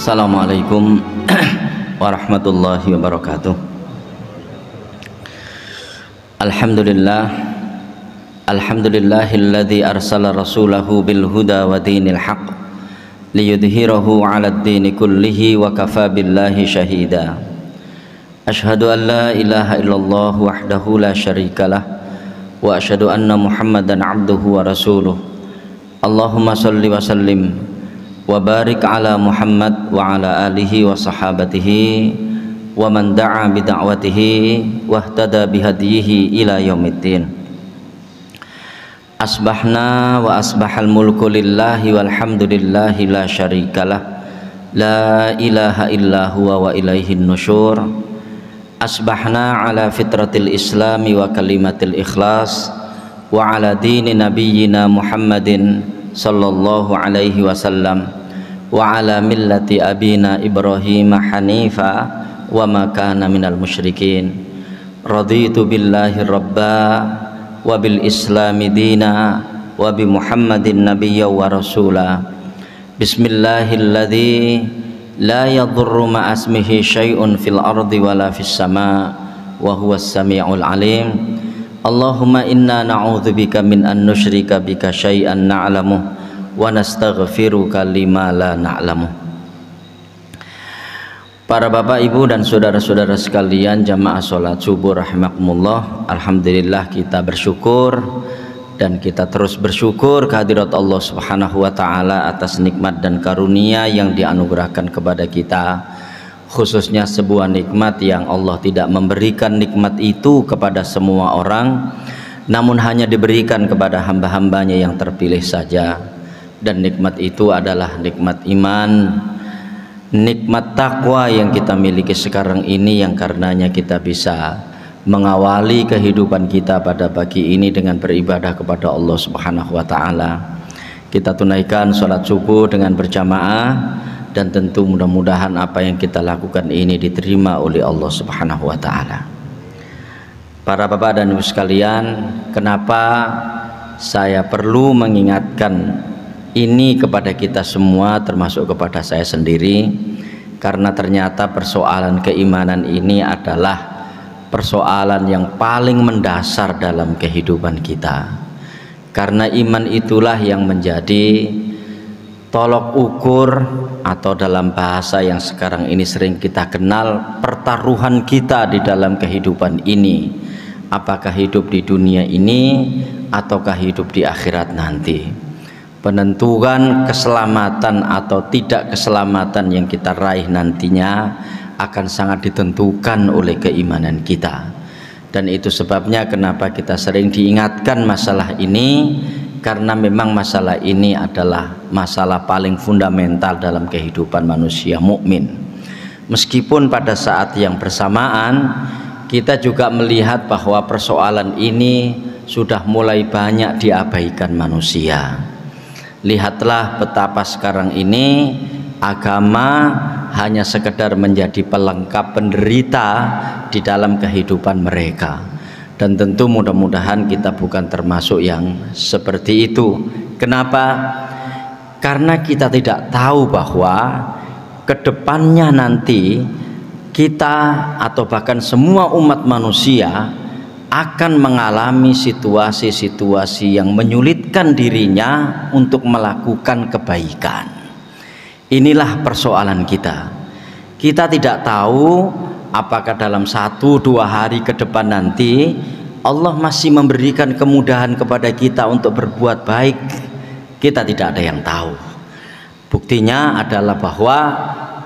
Assalamualaikum warahmatullahi wabarakatuh. Alhamdulillahilladzi arsala rasulahu bil huda wa dinil haqq liyudhhirahu 'alad dini kullihi wa kafaa billahi syahida. Asyhadu an la ilaha illallah wahdahu la syarikalah wa asyhadu anna Muhammadan 'abduhu wa rasuluh. Allahumma shalli wa sallim wa barik ala Muhammad wa ala alihi wa sahabatihi wa man da'a bi da'watihi wa ihtada bihadihi ila yaumiddin. Asbahna wa asbahal mulku lillahi walhamdulillahi la syarikalah la ilaha illa huwa wa ilaihin nusyur. Asbahna ala fitratil islami wa kalimatil ikhlas wa ala dini nabiyyina Muhammadin sallallahu alaihi wasallam wa ala millati abina Ibrahim hanifa wa ma kana minal musyrikin. Raditu billahi rabba wa bil islami dina wa bi Muhammadin nabiyya wa rasula. Bismillahilladzi la yadurru ma asmihi syai'un fil ardi wala fis sama wa huwas sami'ul alim. Allahumma inna na'udzubika min an nusyrika bika syai'an na'lamu wa nastaghfiruka lima la na'lamu. Para bapak ibu dan saudara-saudara sekalian jamaah sholat subuh rahimakumullah, alhamdulillah kita bersyukur dan kita terus bersyukur kehadirat Allah subhanahu wa ta'ala atas nikmat dan karunia yang dianugerahkan kepada kita, khususnya sebuah nikmat yang Allah tidak memberikan nikmat itu kepada semua orang, namun hanya diberikan kepada hamba-hambanya yang terpilih saja. Dan nikmat itu adalah nikmat iman, nikmat takwa yang kita miliki sekarang ini, yang karenanya kita bisa mengawali kehidupan kita pada pagi ini dengan beribadah kepada Allah subhanahu wa ta'ala. Kita tunaikan sholat subuh dengan berjamaah, dan tentu mudah-mudahan apa yang kita lakukan ini diterima oleh Allah subhanahu wa ta'ala. Para bapak dan ibu sekalian, kenapa saya perlu mengingatkan ini kepada kita semua, termasuk kepada saya sendiri? Karena ternyata persoalan keimanan ini adalah persoalan yang paling mendasar dalam kehidupan kita. Karena iman itulah yang menjadi tolok ukur, atau dalam bahasa yang sekarang ini sering kita kenal, pertaruhan kita di dalam kehidupan ini. Apakah hidup di dunia ini ataukah hidup di akhirat nanti? Penentuan keselamatan atau tidak keselamatan yang kita raih nantinya akan sangat ditentukan oleh keimanan kita. Dan itu sebabnya kenapa kita sering diingatkan masalah ini, karena memang masalah ini adalah masalah paling fundamental dalam kehidupan manusia mukmin. Meskipun pada saat yang bersamaan kita juga melihat bahwa persoalan ini sudah mulai banyak diabaikan manusia. Lihatlah betapa sekarang ini agama hanya sekedar menjadi pelengkap penderita di dalam kehidupan mereka. Dan tentu mudah-mudahan kita bukan termasuk yang seperti itu. Kenapa? Karena kita tidak tahu bahwa kedepannya nanti kita atau bahkan semua umat manusia akan mengalami situasi-situasi yang menyulitkan dirinya untuk melakukan kebaikan. Inilah persoalan kita. Kita tidak tahu apakah dalam 1-2 hari ke depan nanti Allah masih memberikan kemudahan kepada kita untuk berbuat baik. Kita tidak ada yang tahu. Buktinya adalah bahwa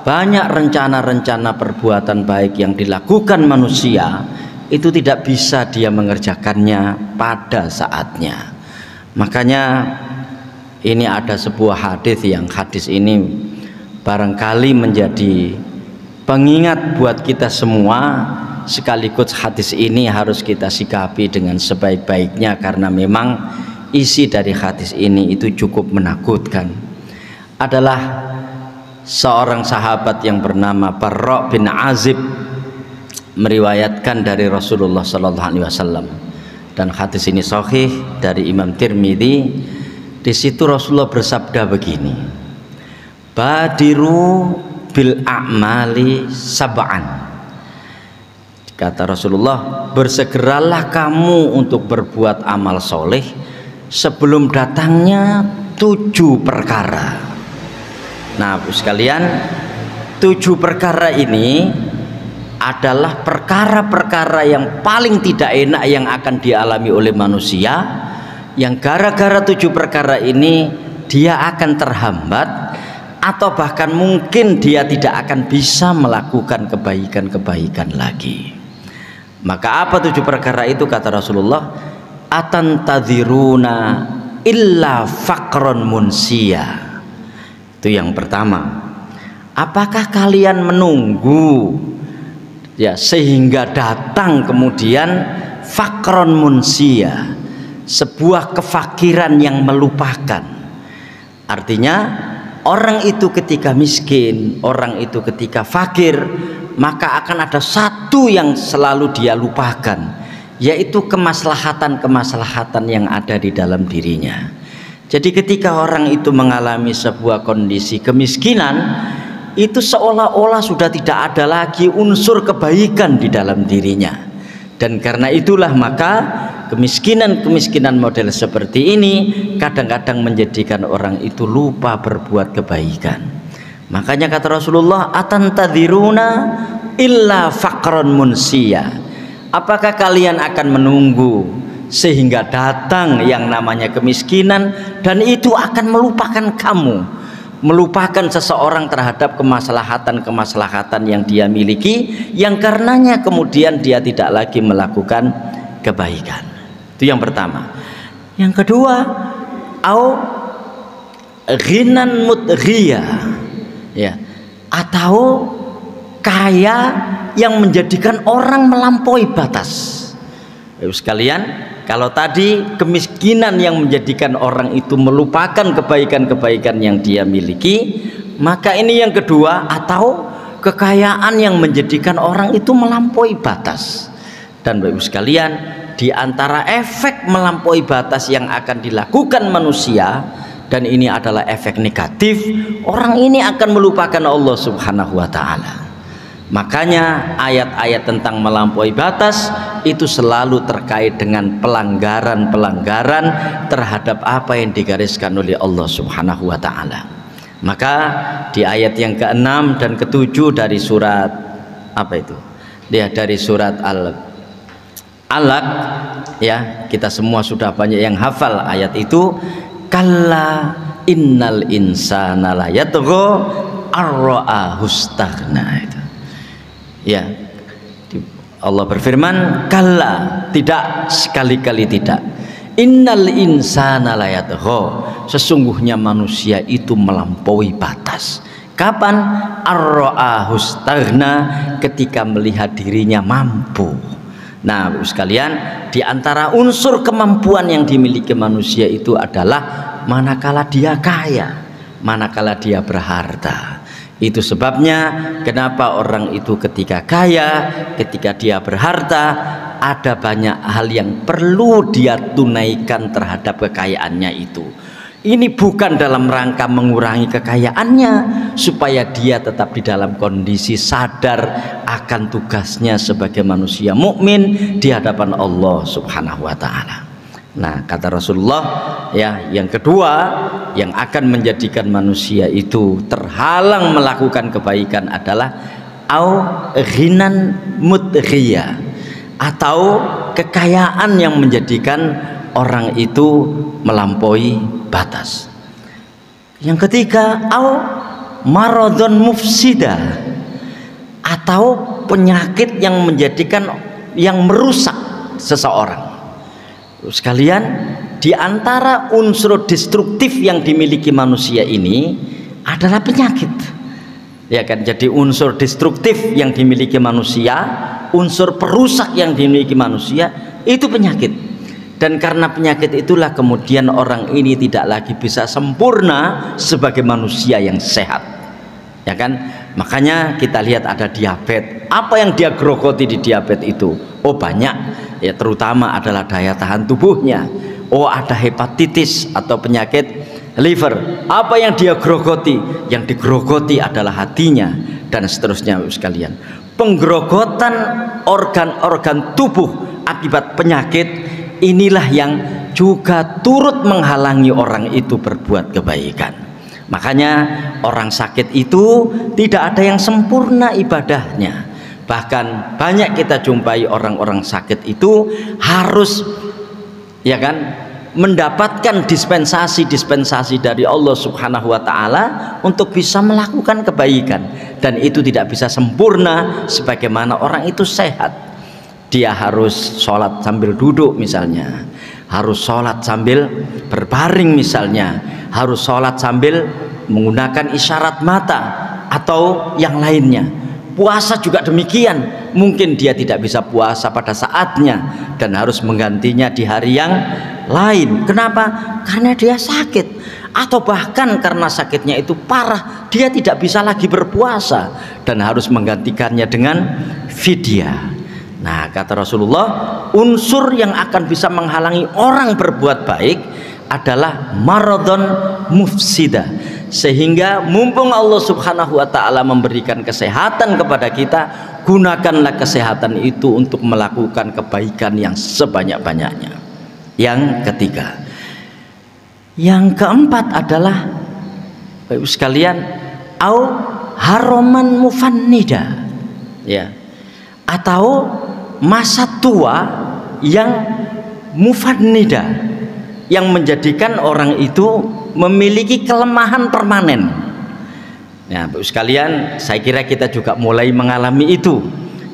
banyak rencana-rencana perbuatan baik yang dilakukan manusia itu tidak bisa dia mengerjakannya pada saatnya. Makanya ini ada sebuah hadis yang hadis ini barangkali menjadi pengingat buat kita semua, sekaligus hadis ini harus kita sikapi dengan sebaik-baiknya, karena memang isi dari hadis ini itu cukup menakutkan. Adalah seorang sahabat yang bernama Barra bin Azib meriwayatkan dari Rasulullah sallallahu alaihi wasallam, dan hadis ini sahih dari Imam Tirmidzi. Di situ Rasulullah bersabda begini, badiru bil a'mali sab'an. Kata Rasulullah, bersegeralah kamu untuk berbuat amal soleh sebelum datangnya 7 perkara. Nah, sekalian, 7 perkara ini adalah perkara-perkara yang paling tidak enak yang akan dialami oleh manusia, yang gara-gara 7 perkara ini dia akan terhambat atau bahkan mungkin dia tidak akan bisa melakukan kebaikan-kebaikan lagi. Maka apa 7 perkara itu? Kata Rasulullah, atantadhiruna illa faqron munsia. Itu yang pertama. Apakah kalian menunggu ya sehingga datang kemudian faqron munsia, sebuah kefakiran yang melupakan? Artinya orang itu ketika miskin, orang itu ketika fakir, maka akan ada satu yang selalu dia lupakan, yaitu kemaslahatan-kemaslahatan yang ada di dalam dirinya. Jadi ketika orang itu mengalami sebuah kondisi kemiskinan, itu seolah-olah sudah tidak ada lagi unsur kebaikan di dalam dirinya. Dan karena itulah maka kemiskinan-kemiskinan model seperti ini kadang-kadang menjadikan orang itu lupa berbuat kebaikan. Makanya kata Rasulullah, atantadhiruna illa faqron munsia. Apakah kalian akan menunggu sehingga datang yang namanya kemiskinan dan itu akan melupakan kamu, melupakan seseorang terhadap kemaslahatan-kemaslahatan yang dia miliki, yang karenanya kemudian dia tidak lagi melakukan kebaikan. Itu yang pertama. Yang kedua, au ghinan mudghiyah, ya, atau kaya yang menjadikan orang melampaui batas. Sekalian, kalau tadi kemiskinan yang menjadikan orang itu melupakan kebaikan-kebaikan yang dia miliki, maka ini yang kedua, atau kekayaan yang menjadikan orang itu melampaui batas. Dan Bapak Ibu sekalian, di antara efek melampaui batas yang akan dilakukan manusia, dan ini adalah efek negatif, orang ini akan melupakan Allah Subhanahu wa ta'ala. Makanya ayat-ayat tentang melampaui batas itu selalu terkait dengan pelanggaran-pelanggaran terhadap apa yang digariskan oleh Allah Subhanahu wa ta'ala. Maka di ayat yang ke-6 dan ke-7 dari surat apa itu? Ya, dari surat Al-Alaq, ya, kita semua sudah banyak yang hafal ayat itu. Kalla innal insana la yatgha ar-ra'ahu istaghna. Itu. Ya, Allah berfirman, kalla, tidak, sekali-kali tidak. Innal insana la yatgha, sesungguhnya manusia itu melampaui batas. Kapan? Ar-ra'ahu istaghna, ketika melihat dirinya mampu. Nah, Bapak sekalian, di antara unsur kemampuan yang dimiliki manusia itu adalah manakala dia kaya, manakala dia berharta. Itu sebabnya kenapa orang itu ketika kaya, ketika dia berharta, ada banyak hal yang perlu dia tunaikan terhadap kekayaannya itu. Ini bukan dalam rangka mengurangi kekayaannya, supaya dia tetap di dalam kondisi sadar akan tugasnya sebagai manusia mukmin di hadapan Allah Subhanahu wa ta'ala. Nah, kata Rasulullah, ya, yang kedua yang akan menjadikan manusia itu terhalang melakukan kebaikan adalah au ghinan mudghiyah, atau kekayaan yang menjadikan orang itu melampaui batas. Yang ketiga, au maradun mufsida, atau penyakit yang menjadikan, yang merusak seseorang. Sekalian, di antara unsur destruktif yang dimiliki manusia ini adalah penyakit. Ya kan, jadi unsur destruktif yang dimiliki manusia, unsur perusak yang dimiliki manusia itu penyakit. Dan karena penyakit itulah kemudian orang ini tidak lagi bisa sempurna sebagai manusia yang sehat. Ya kan? Makanya kita lihat ada diabetes. Apa yang dia grogoti di diabetes itu? Oh, banyak. Ya, terutama adalah daya tahan tubuhnya. Oh, ada hepatitis atau penyakit liver. Apa yang dia grogoti? Yang digrogoti adalah hatinya, dan seterusnya sekalian. Penggrogotan organ-organ tubuh akibat penyakit inilah yang juga turut menghalangi orang itu berbuat kebaikan. Makanya orang sakit itu tidak ada yang sempurna ibadahnya. Bahkan banyak kita jumpai orang-orang sakit itu harus, ya kan, mendapatkan dispensasi dari Allah Subhanahu wa Ta'ala untuk bisa melakukan kebaikan, dan itu tidak bisa sempurna sebagaimana orang itu sehat. Dia harus sholat sambil duduk misalnya, harus sholat sambil berbaring misalnya, harus sholat sambil menggunakan isyarat mata atau yang lainnya. Puasa juga demikian, mungkin dia tidak bisa puasa pada saatnya dan harus menggantinya di hari yang lain. Kenapa? Karena dia sakit, atau bahkan karena sakitnya itu parah, dia tidak bisa lagi berpuasa dan harus menggantikannya dengan fidyah. Nah, kata Rasulullah, unsur yang akan bisa menghalangi orang berbuat baik adalah maradon mufsida. Sehingga mumpung Allah Subhanahu wa Ta'ala memberikan kesehatan kepada kita, gunakanlah kesehatan itu untuk melakukan kebaikan yang sebanyak-banyaknya. Yang ketiga, yang keempat adalah, Bapak sekalian, au haroman mufannida, ya, atau masa tua yang mufannida, yang menjadikan orang itu memiliki kelemahan permanen. Ya, Bapak sekalian, saya kira kita juga mulai mengalami itu.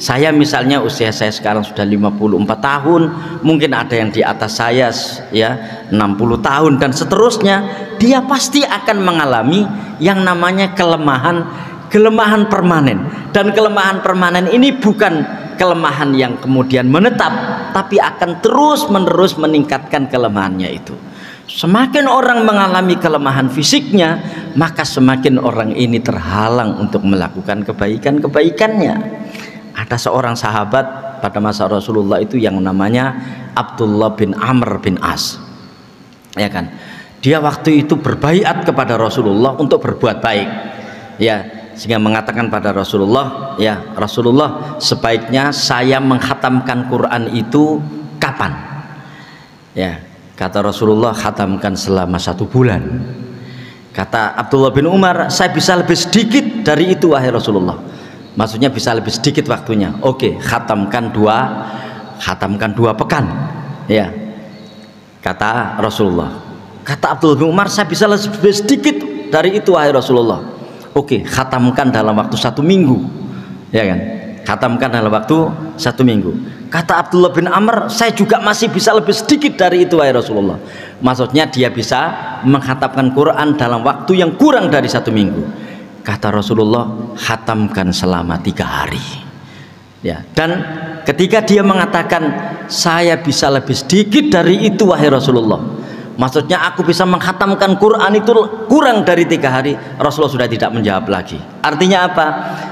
Saya misalnya, usia saya sekarang sudah 54 tahun, mungkin ada yang di atas saya ya 60 tahun dan seterusnya. Dia pasti akan mengalami yang namanya kelemahan permanen. Dan kelemahan permanen ini bukan kelemahan yang kemudian menetap, tapi akan terus-menerus meningkatkan kelemahannya itu. Semakin orang mengalami kelemahan fisiknya, maka semakin orang ini terhalang untuk melakukan kebaikan-kebaikannya. Ada seorang sahabat pada masa Rasulullah itu yang namanya Abdullah bin Amr bin As, ya kan? Dia waktu itu berbaiat kepada Rasulullah untuk berbuat baik, ya, sehingga mengatakan pada Rasulullah, ya Rasulullah, sebaiknya saya menghatamkan Quran itu kapan? Ya, kata Rasulullah, khatamkan selama 1 bulan. Kata Abdullah bin Umar, saya bisa lebih sedikit dari itu wahai Rasulullah. Maksudnya bisa lebih sedikit waktunya. Oke, khatamkan 2 pekan. Ya, kata Rasulullah. Kata Abdullah bin Umar, saya bisa lebih sedikit dari itu wahai Rasulullah. Oke, khatamkan dalam waktu 1 minggu. Ya kan? Khatamkan dalam waktu 1 minggu. Kata Abdullah bin Amr, saya juga masih bisa lebih sedikit dari itu wahai Rasulullah. Maksudnya dia bisa menghatamkan Quran dalam waktu yang kurang dari 1 minggu. Kata Rasulullah, khatamkan selama 3 hari. Ya, dan ketika dia mengatakan saya bisa lebih sedikit dari itu wahai Rasulullah, maksudnya aku bisa menghatamkan Quran itu kurang dari 3 hari, Rasulullah sudah tidak menjawab lagi. Artinya apa?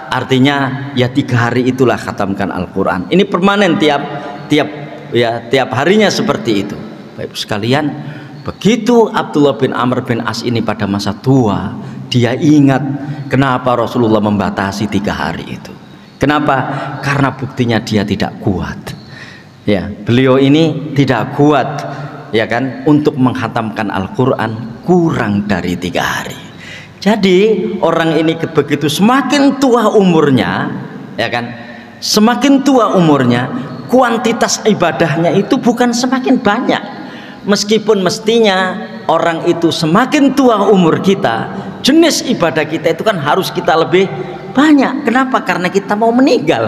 Artinya ya 3 hari itulah khatamkan Al-Quran. Ini permanen tiap harinya seperti itu. Baik sekalian, begitu Abdullah bin Amr bin As ini pada masa tua, dia ingat kenapa Rasulullah membatasi 3 hari itu. Kenapa? Karena buktinya dia tidak kuat. Ya, beliau ini tidak kuat, ya kan, untuk menghatamkan Al-Quran kurang dari 3 hari. Jadi orang ini begitu semakin tua umurnya, ya kan, semakin tua umurnya, kuantitas ibadahnya itu bukan semakin banyak. Meskipun mestinya orang itu semakin tua umur kita, jenis ibadah kita itu kan harus kita lebih banyak. Kenapa? Karena kita mau meninggal,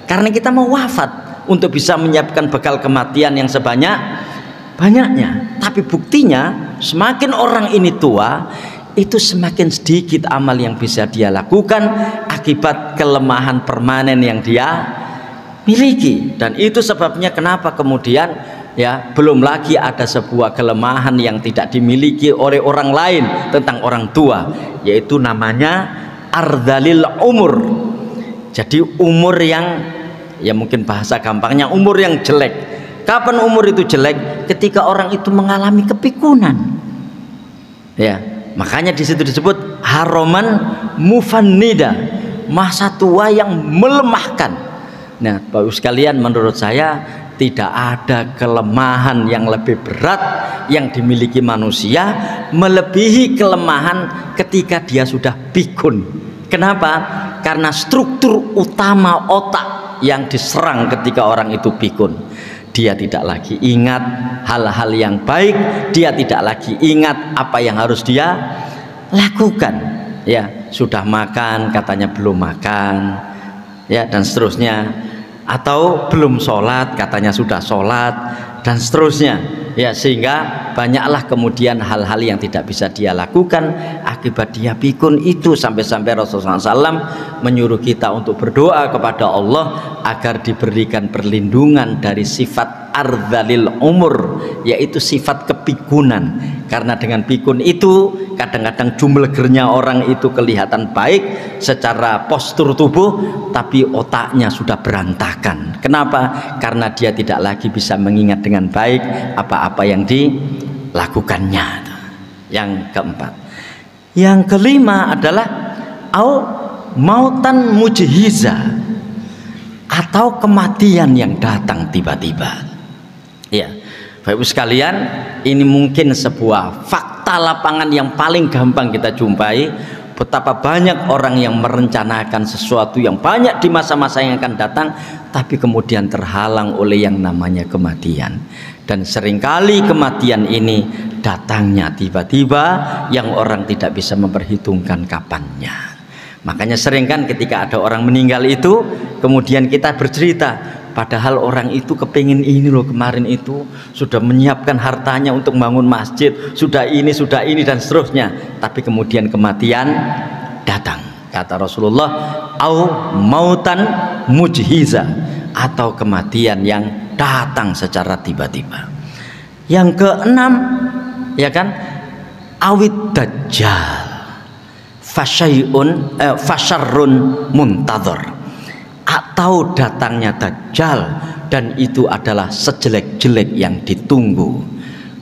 karena kita mau wafat untuk bisa menyiapkan bekal kematian yang sebanyak-banyaknya. Tapi buktinya semakin orang ini tua, itu semakin sedikit amal yang bisa dia lakukan akibat kelemahan permanen yang dia miliki. Dan itu sebabnya kenapa kemudian, ya, belum lagi ada sebuah kelemahan yang tidak dimiliki oleh orang lain tentang orang tua, yaitu namanya ardhalil umur. Jadi umur yang, ya mungkin bahasa gampangnya, umur yang jelek. Kapan umur itu jelek? Ketika orang itu mengalami kepikunan, Ya, makanya di situ disebut haroman mufannida, masa tua yang melemahkan. Nah, Bapak Ibu sekalian, menurut saya tidak ada kelemahan yang lebih berat yang dimiliki manusia melebihi kelemahan ketika dia sudah pikun. Kenapa? Karena struktur utama otak yang diserang ketika orang itu pikun. Dia tidak lagi ingat hal-hal yang baik, dia tidak lagi ingat apa yang harus dia lakukan. Ya, sudah makan katanya belum makan, ya, dan seterusnya. Atau belum sholat katanya sudah sholat, dan seterusnya. Ya, sehingga banyaklah kemudian hal-hal yang tidak bisa dia lakukan akibat dia pikun itu, sampai-sampai Rasulullah SAW menyuruh kita untuk berdoa kepada Allah agar diberikan perlindungan dari sifat ardhalil umur, yaitu sifat kepikunan. Karena dengan pikun itu kadang-kadang jumlegernya orang itu kelihatan baik secara postur tubuh, tapi otaknya sudah berantakan. Kenapa? Karena dia tidak lagi bisa mengingat dengan baik apa-apa yang dilakukannya. Yang keempat. Yang kelima adalah mautan mujhiza, atau kematian yang datang tiba-tiba. Ya, Bapak Ibu sekalian, ini mungkin sebuah fakta lapangan yang paling gampang kita jumpai. Betapa banyak orang yang merencanakan sesuatu yang banyak di masa-masa yang akan datang, tapi kemudian terhalang oleh yang namanya kematian. Dan seringkali kematian ini datangnya tiba-tiba yang orang tidak bisa memperhitungkan kapannya. Makanya sering kan ketika ada orang meninggal itu, kemudian kita bercerita, padahal orang itu kepingin ini loh, kemarin itu sudah menyiapkan hartanya untuk bangun masjid, sudah ini dan seterusnya, tapi kemudian kematian datang. Kata Rasulullah, au mautan mujhiza, atau kematian yang datang secara tiba-tiba. Yang keenam, ya kan, awid dajjal fasyarrun muntadhar, atau datangnya dajjal, dan itu adalah sejelek-jelek yang ditunggu.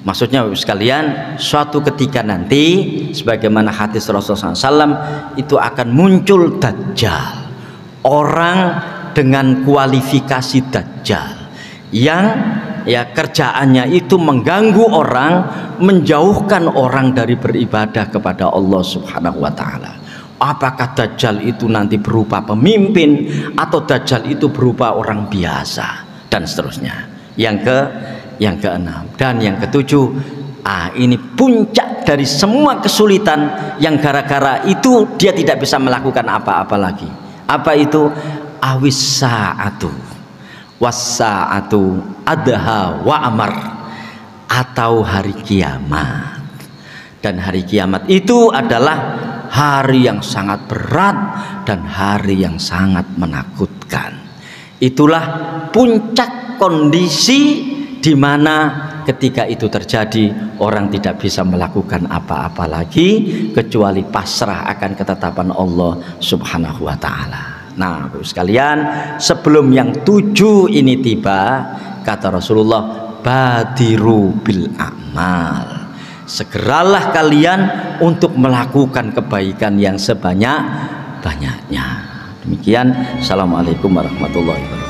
Maksudnya Bapak sekalian, suatu ketika nanti sebagaimana hadis Rasulullah SAW itu akan muncul dajjal, orang dengan kualifikasi dajjal yang ya kerjaannya itu mengganggu orang, menjauhkan orang dari beribadah kepada Allah Subhanahu wa taala. Apakah dajjal itu nanti berupa pemimpin atau dajjal itu berupa orang biasa, dan seterusnya. Yang keenam dan yang ketujuh, ini puncak dari semua kesulitan yang gara-gara itu dia tidak bisa melakukan apa-apa lagi. Apa itu? Awis sa'atu was-sa'atu adha wa amar, atau hari kiamat. Dan hari kiamat itu adalah hari yang sangat berat dan hari yang sangat menakutkan. Itulah puncak kondisi di mana ketika itu terjadi orang tidak bisa melakukan apa-apa lagi kecuali pasrah akan ketetapan Allah Subhanahu wa taala. Nah, Bapak sekalian, sebelum yang 7 ini tiba, kata Rasulullah, badiru bil a'mal, segeralah kalian untuk melakukan kebaikan yang sebanyak-banyaknya. Demikian, assalamualaikum warahmatullahi wabarakatuh.